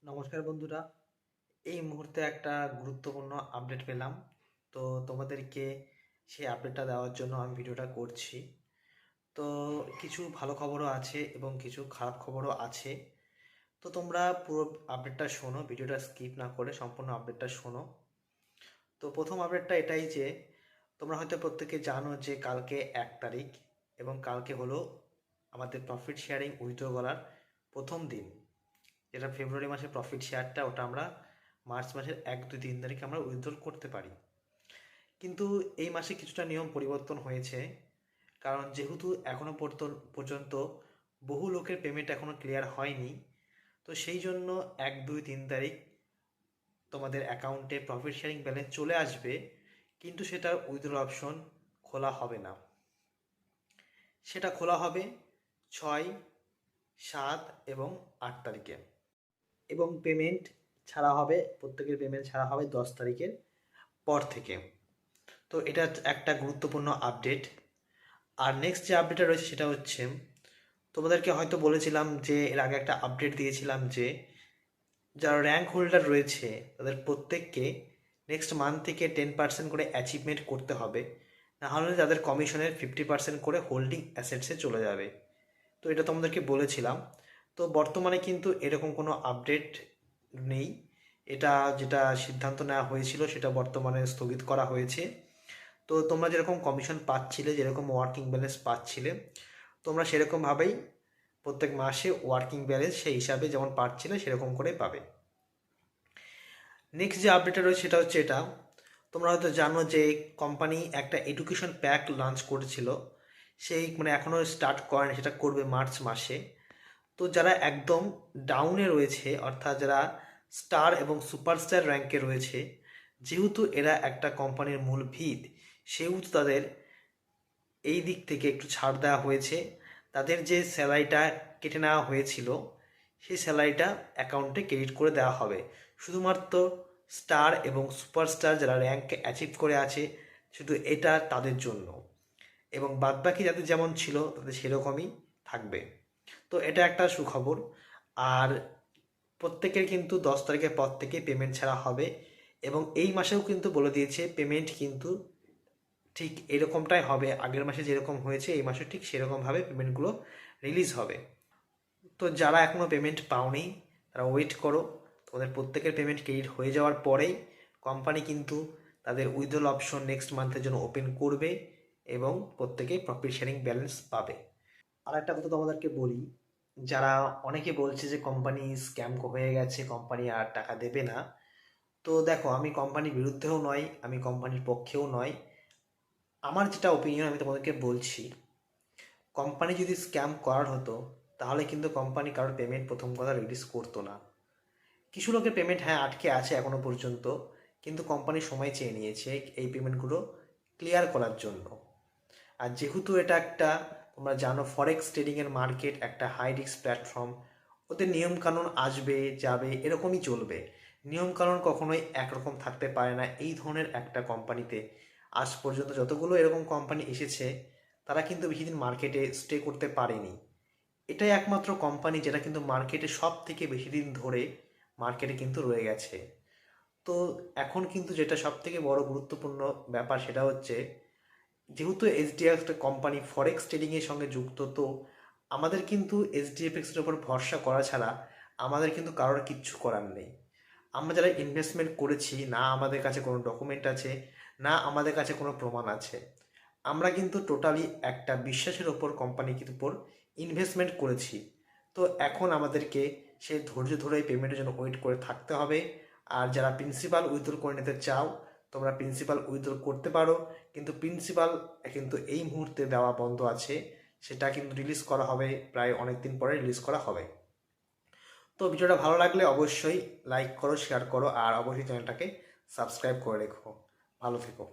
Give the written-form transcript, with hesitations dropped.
নমস্কার বন্ধুরা, এই মুহূর্তে একটা গুরুত্বপূর্ণ আপডেট পেলাম। তো তোমাদেরকে সেই আপডেটটা দেওয়ার জন্য আমি ভিডিওটা করছি। তো কিছু ভালো খবরও আছে এবং কিছু খারাপ খবরও আছে। তো তোমরা পুরো আপডেটটা শোনো, ভিডিওটা স্কিপ না করে সম্পূর্ণ আপডেটটা শোনো। তো প্রথম আপডেটটা এটাই যে তোমরা হয়তো প্রত্যেকে জানো যে কালকে 1 তারিখ এবং কালকে হলো আমাদের প্রফিট শেয়ারিং উইথড্র করার প্রথম দিন। যেটা ফেব্রুয়ারি মাসের প্রফিট শেয়ারটা, ওটা আমরা মার্চ মাসের 1, 2, 3 তারিখে আমরা উইথড্র করতে পারি। কিন্তু এই মাসে কিছুটা নিয়ম পরিবর্তন হয়েছে, কারণ যেহেতু এখনও পর্যন্ত বহু লোকের পেমেন্ট এখনও ক্লিয়ার হয়নি। তো সেই জন্য 1, 2, 3 তারিখ তোমাদের অ্যাকাউন্টে প্রফিট শেয়ারিং ব্যালেন্স চলে আসবে, কিন্তু সেটা উইথড্র অপশন খোলা হবে না। সেটা খোলা হবে 6, 7 এবং 8 তারিখে, এবং পেমেন্ট ছাড়া হবে, প্রত্যেকের পেমেন্ট ছাড়া হবে 10 তারিখের পর থেকে। তো এটা একটা গুরুত্বপূর্ণ আপডেট। আর নেক্সট যে আপডেটটা রয়েছে সেটা হচ্ছে, তোমাদেরকে হয়তো বলেছিলাম যে এর আগে একটা আপডেট দিয়েছিলাম যে যারা র্যাঙ্ক হোল্ডার রয়েছে তাদের প্রত্যেককে নেক্সট মান্থ থেকে 10% করে অ্যাচিভমেন্ট করতে হবে, নাহলে তাদের কমিশনের 50% করে হোল্ডিং অ্যাসেটসে চলে যাবে। তো এটা তোমাদেরকে বলেছিলাম। তো বর্তমানে কিন্তু এরকম কোনো আপডেট নেই। এটা যেটা সিদ্ধান্ত নেওয়া হয়েছিল সেটা বর্তমানে স্থগিত করা হয়েছে। তো তোমরা যেরকম কমিশন পাচ্ছিলে, যেরকম ওয়ার্কিং ব্যালেন্স পাচ্ছিলে, তোমরা সেরকমভাবেই প্রত্যেক মাসে ওয়ার্কিং ব্যালেন্স সেই হিসাবে যেমন পাচ্ছিলে সেরকম করে পাবে। নেক্সট যে আপডেটটা রয়েছে সেটা হচ্ছে এটা, তোমরা হয়তো জানো যে কোম্পানি একটা এডুকেশন প্যাক লঞ্চ করেছিল। সেই এখনও স্টার্ট করেনি, সেটা করবে মার্চ মাসে। তো যারা একদম ডাউনে রয়েছে, অর্থাৎ যারা স্টার এবং সুপারস্টার র্যাঙ্কে রয়েছে, যেহেতু এরা একটা কোম্পানির মূল ভিত, সেহেতু তাদের এই দিক থেকে একটু ছাড় দেওয়া হয়েছে। তাদের যে স্যালারিটা কেটে নেওয়া হয়েছিল সেই স্যালারিটা অ্যাকাউন্টে ক্রেডিট করে দেওয়া হবে। শুধুমাত্র স্টার এবং সুপারস্টার যারা র্যাঙ্ক অ্যাচিভ করে আছে, শুধু এটা তাদের জন্য, এবং বাদবাকি যাদের যেমন ছিল তাদের সেরকমই থাকবে। তো এটা একটা সুখবর। আর প্রত্যেকের কিন্তু 10 তারিখের পর থেকে পেমেন্ট ছাড়া হবে, এবং এই মাসেও কিন্তু বলে দিয়েছে পেমেন্ট কিন্তু ঠিক এরকমটাই হবে, আগের মাসে যেরকম হয়েছে এই মাসে ঠিক সেরকমভাবে পেমেন্টগুলো রিলিজ হবে। তো যারা এখনও পেমেন্ট পাওনি তারা ওয়েট করো, তোমাদের প্রত্যেকের পেমেন্ট ক্রেডিট হয়ে যাওয়ার পরেই কোম্পানি কিন্তু তাদের উইথড্রল অপশন নেক্সট মান্থের জন্য ওপেন করবে এবং প্রত্যেকে প্রফিট শেয়ারিং ব্যালেন্স পাবে। আর একটা কথা তোমাদেরকে বলি, যারা অনেকে বলছে যে কোম্পানি স্ক্যাম হয়ে গেছে, কোম্পানি আর টাকা দেবে না। তো দেখো, আমি কোম্পানির বিরুদ্ধেও নয়, আমি কোম্পানির পক্ষেও নয়। আমার যেটা ওপিনিয়ন আমি তোমাদেরকে বলছি, কোম্পানি যদি স্ক্যাম করার হতো তাহলে কিন্তু কোম্পানি কারোর পেমেন্ট প্রথম কথা রিলিজ করতো না। কিছু লোকের পেমেন্ট হ্যাঁ আটকে আছে এখনো পর্যন্ত, কিন্তু কোম্পানি সময় চেয়ে নিয়েছে এই পেমেন্টগুলো ক্লিয়ার করার জন্য। আর যেহেতু এটা একটা, তোমরা জানো, ফরেক্স ট্রেডিংয়ের মার্কেট একটা হাই রিস্ক প্ল্যাটফর্ম, ওদের নিয়মকানুন আসবে যাবে এরকমই চলবে। নিয়মকানুন কখনোই একরকম থাকতে পারে না এই ধরনের একটা কোম্পানিতে। আজ পর্যন্ত যতগুলো এরকম কোম্পানি এসেছে তারা কিন্তু বেশি দিন মার্কেটে স্টে করতে পারেনি। এটাই একমাত্র কোম্পানি যেটা কিন্তু মার্কেটে সব থেকে বেশি দিন ধরে মার্কেটে কিন্তু রয়ে গেছে। তো এখন কিন্তু যেটা সব থেকে বড় গুরুত্বপূর্ণ ব্যাপার সেটা হচ্ছে, যেহেতু এইচডিএফ একটা কোম্পানি ফরেক্স ট্রেডিংয়ের সঙ্গে যুক্ত, তো আমাদের কিন্তু এইচডিএফএক্সের উপর ভরসা করা ছাড়া আমাদের কিন্তু কারোর কিচ্ছু করার নেই। আমরা যারা ইনভেস্টমেন্ট করেছি, না আমাদের কাছে কোনো ডকুমেন্ট আছে, না আমাদের কাছে কোনো প্রমাণ আছে, আমরা কিন্তু টোটালি একটা বিশ্বাসের ওপর কোম্পানির উপর ইনভেস্টমেন্ট করেছি। তো এখন আমাদেরকে সেই ধৈর্য ধরে পেমেন্টের জন্য ওয়েট করে থাকতে হবে। আর যারা প্রিন্সিপাল উইথড্র করে নিতে চাও, তোমরা প্রিন্সিপাল উইথড্র করতে পারো, কিন্তু প্রিন্সিপাল কিন্তু এই মুহূর্তে দেওয়া বন্ধ আছে। সেটা কিন্তু রিলিজ করা হবে, প্রায় অনেক দিন পরে রিলিজ করা হবে। তো ভিডিওটা ভালো লাগলে অবশ্যই লাইক করো, শেয়ার করো, আর অবশ্যই চ্যানেলটাকে সাবস্ক্রাইব করে রেখো। ভালো থেকো।